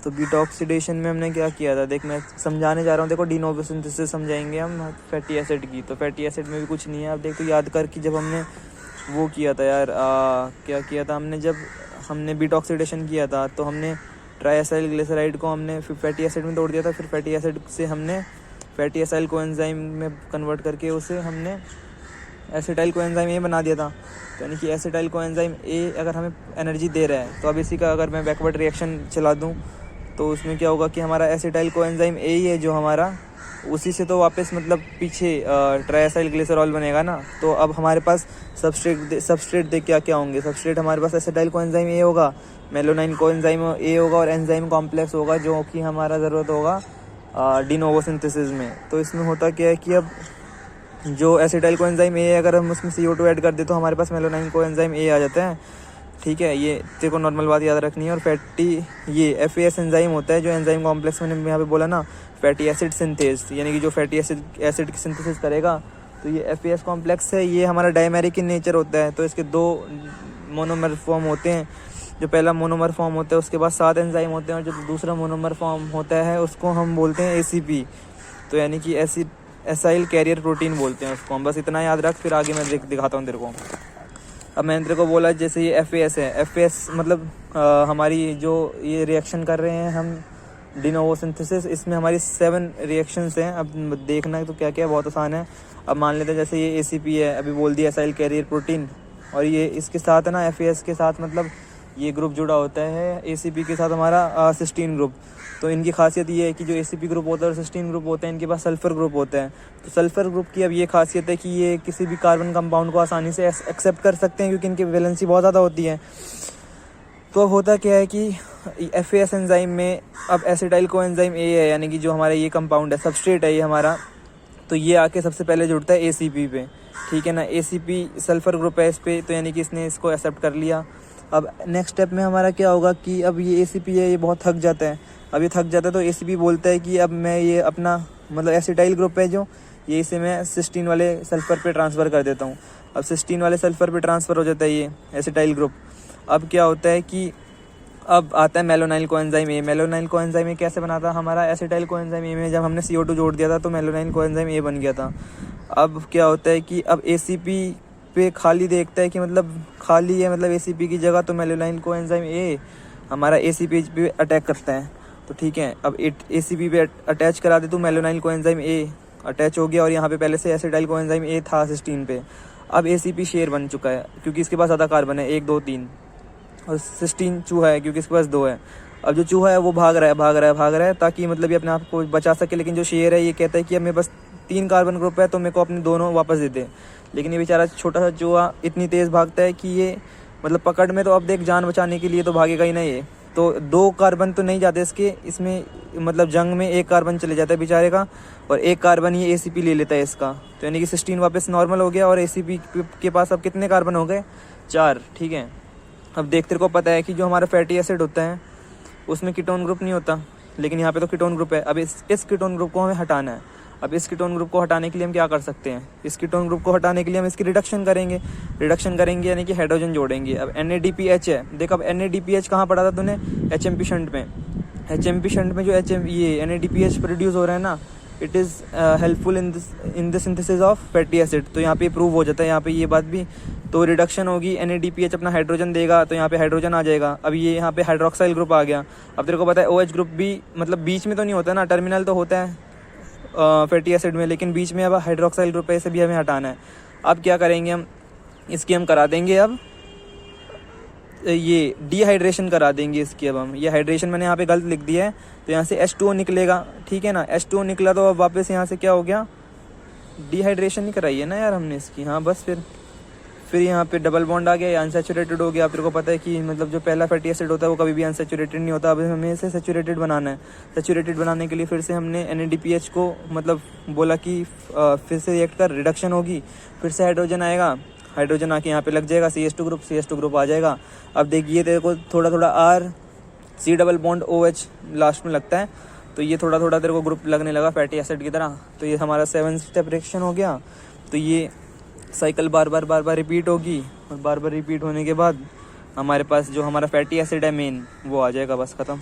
तो beta oxidation में हमने क्या किया था, देख मैं समझाने जा रहा हूँ। देखो डी नोवो सिंथेसिस समझाएंगे हम फैटी एसिड की। तो फैटी एसिड में भी कुछ नहीं है। अब देख तो याद कर कि जब हमने वो किया था यार, क्या किया था हमने, जब हमने बीटा ऑक्सीडेशन किया था तो हमने ट्राइएसाइल ग्लिसराइड को हमने फैटी एसिड में तोड़ दिया था। फिर फैटी एसिड से हमने फैटी एसाइल कोएंजाइम में कन्वर्ट करके उसे हमने एसिटाइल कोएंजाइम ए बना दिया था। तो यानी कि एसिटाइल कोएंजाइम ए अगर हमें एनर्जी दे रहा है, तो अब इसी का अगर मैं बैकवर्ड रिएक्शन चला दूं तो उसमें क्या होगा कि हमारा एसिटाइल कोएंजाइम ए ही है जो हमारा, उसी से तो वापस मतलब पीछे ट्राइएसाइल ग्लिसरॉल बनेगा ना। तो अब हमारे पास सबस्ट्रेट देख क्या क्या होंगे। सबस्ट्रेट हमारे पास एसिटाइल कोएंजाइम ए होगा, मेलोनाइन कोएंजाइम ए होगा और एंजाइम कॉम्प्लेक्स होगा, जो कि हमारा ज़रूरत होगा डी नोवो सिंथेसिस में। तो इसमें होता क्या है कि अब जो एसिटाइल कोएंजाइम ए अगर हम उसमें CO2 ऐड कर दे तो हमारे पास मेलोनाइन कोएंजाइम ए आ जाता है। ठीक है, ये तेरे को नॉर्मल बात याद रखनी है। और फैटी ये FAS एंजाइम होता है, जो एंजाइम कॉम्प्लेक्स मैंने यहाँ पे बोला ना, फैटी एसिड सिंथेस, यानी कि जो फैटी एसिड की सिंथेसिस करेगा। तो ये FAS कॉम्प्लेक्स है, ये हमारा डायमेरिक इन नेचर होता है। तो इसके 2 मोनोमर फॉर्म होते हैं। जो पहला मोनोमर फॉर्म होता है उसके बाद 7 एंजाइम होते हैं, और जो दूसरा मोनोमर फॉर्म होता है उसको हम बोलते हैं ACP। तो यानी कि एसाइल कैरियर प्रोटीन बोलते हैं उसको हम। बस इतना याद रख, फिर आगे मैं दिखाता हूँ तेरे को। अब मैंने तेरे को बोला जैसे ये FAS है, FAS मतलब हमारी जो ये रिएक्शन कर रहे हैं हम डी नोवो सिंथेसिस, इसमें हमारी 7 रिएक्शंस हैं। अब देखना है तो क्या क्या है, बहुत आसान है। अब मान लेते हैं जैसे ये ACP है, अभी बोल दिया एसाइल कैरियर प्रोटीन, और ये इसके साथ है ना FAS के साथ मतलब ये ग्रुप जुड़ा होता है ACP के साथ हमारा सिस्टीन ग्रुप। तो इनकी खासियत ये है कि जो ACP ग्रुप होता है और सिस्टीन ग्रुप होता है, इनके पास सल्फर ग्रुप होता है। तो सल्फर ग्रुप की अब ये खासियत है कि ये किसी भी कार्बन कंपाउंड को आसानी से एक्सेप्ट कर सकते हैं, क्योंकि इनकी वैलेंसी बहुत ज़्यादा होती है। तो अब होता क्या है कि FAS एंजाइम में अब एसिटाइल कोएंजाइम ए है, यानी कि जो हमारा ये कंपाउंड है, सबस्ट्रेट है ये हमारा। तो ये आके सबसे पहले जुड़ता है ACP पे। ठीक है ना, ACP सल्फर ग्रुप है इस पर, तो यानी कि इसने इसको एक्सेप्ट कर लिया। अब नेक्स्ट स्टेप में हमारा क्या होगा कि अब ये ACP है, ये बहुत थक जाता है। अब ये थक जाता है तो ACP बोलता है कि अब मैं ये अपना मतलब एसिटाइल ग्रुप है जो, ये इसे मैं सिस्टीन वाले सल्फर पे ट्रांसफ़र कर देता हूँ। अब सिस्टीन वाले सल्फर पे ट्रांसफ़र हो जाता है ये एसिटाइल ग्रुप। अब क्या होता है कि अब आता है मेलोनाइल कोएंजाइम ए। मेलोनाइल कोएंजाइम ए कैसे बना था हमारा, एसिटाइल कोएंजाइम ए में जब हमने CO2 जोड़ दिया था तो मेलोनाइल कोएंजाइम ए बन गया था। अब क्या होता है कि अब ACP पे खाली देखता है कि मतलब खाली है, मतलब ACP की जगह, तो मेलोनाइल कोएंजाइम ए हमारा ACP पे अटैक करता है। तो ठीक है, अब ACP पे अटैच करा दे तो मेलोनाइल कोएंजाइम ए अटैच हो गया, और यहाँ पे पहले से एसिटाइल कोएंजाइम ए था सिस्टीन पे। अब ACP शेर बन चुका है क्योंकि इसके पास ज़्यादा कार्बन है, 1 2 3, और सिस्टीन चूहा है क्योंकि इसके पास 2 है। अब जो चूहा है वो भाग रहा है ताकि मतलब ये अपने आप को बचा सके। लेकिन जो शेर है ये कहता है कि अब मेरे पास 3 कार्बन ग्रुप है तो मेरे को अपने दोनों वापस दे दे। लेकिन ये बेचारा छोटा सा चूहा इतनी तेज़ भागता है कि ये मतलब पकड़ में तो अब देख जान बचाने के लिए तो भागेगा ही नहीं ये। तो 2 कार्बन तो नहीं जाते इसमें मतलब जंग में 1 कार्बन चले जाता है बेचारे का, और 1 कार्बन ये ACP ले लेता है इसका। तो यानी कि सिस्टीन वापस नॉर्मल हो गया, और ACP के पास अब कितने कार्बन हो गए, 4। ठीक है, अब देख तेरे को पता है कि जो हमारा फैटी एसिड होता है उसमें कीटोन ग्रुप नहीं होता, लेकिन यहाँ पे तो कीटोन ग्रुप है। अब इस कीटोन ग्रुप को हमें हटाना है। अब इस कीटोन ग्रुप को हटाने के लिए हम क्या कर सकते हैं, इस कीटोन ग्रुप को हटाने के लिए हम इसकी रिडक्शन करेंगे यानी कि हाइड्रोजन जोड़ेंगे। अब NADPH है, देख अब NADPH कहाँ पढ़ा था तूने, HMP शंट में। HMP शंट में जो ये NADPH प्रोड्यूस हो रहा है ना, it is helpful in the synthesis of fatty acid. तो यहाँ पे प्रूव हो जाता है यहाँ पे ये बात भी। तो रिडक्शन होगी, NADPH अपना हाइड्रोजन देगा तो यहाँ पे हाइड्रोजन आ जाएगा। अब ये यहाँ पे हाइड्रोक्साइल ग्रुप आ गया। अब तेरे को पता है OH ग्रुप भी मतलब बीच में तो नहीं होता ना, टर्मिनल तो होता है फैटी एसिड में, लेकिन बीच में अब हाइड्रोक्साइल ग्रुप है, इसे भी हमें हटाना है। अब क्या करेंगे हम, इसकी हम करा देंगे अब ये डिहाइड्रेशन करा देंगे इसकी। अब हम ये हाइड्रेशन मैंने यहाँ पे गलत लिख दिया है, तो यहाँ से H2O निकलेगा। ठीक है ना, H2O निकला तो अब वापस यहाँ से क्या हो गया, डिहाइड्रेशन ही कराई है ना यार हमने इसकी। हाँ बस फिर यहाँ पे डबल बॉन्ड आ गया, ये अनसेचुरेटेड हो गया। आप तेरे को पता है कि मतलब जो पहला फैटी एसिड होता है वो कभी भी अनसेचुरेटेड नहीं होता। अब हमें इसे सेचुरेटेड बनाना है। सेचुरेटेड बनाने के लिए फिर से हमने NADPH को मतलब बोला कि फिर से रिएक्ट कर, रिडक्शन होगी, फिर से हाइड्रोजन आएगा, हाइड्रोजन आके यहाँ पे लग जाएगा, CH2 ग्रुप आ जाएगा। अब देखिए तेरे को थोड़ा R C double bond OH last में लगता है, तो ये थोड़ा तेरे को ग्रुप लगने लगा फैटी एसिड की तरह। तो ये हमारा 7 स्टेप रिएक्शन हो गया। तो ये साइकिल बार बार रिपीट होगी, और बार रिपीट होने के बाद हमारे पास जो हमारा फैटी एसिड है मेन, वो आ जाएगा, बस ख़त्म।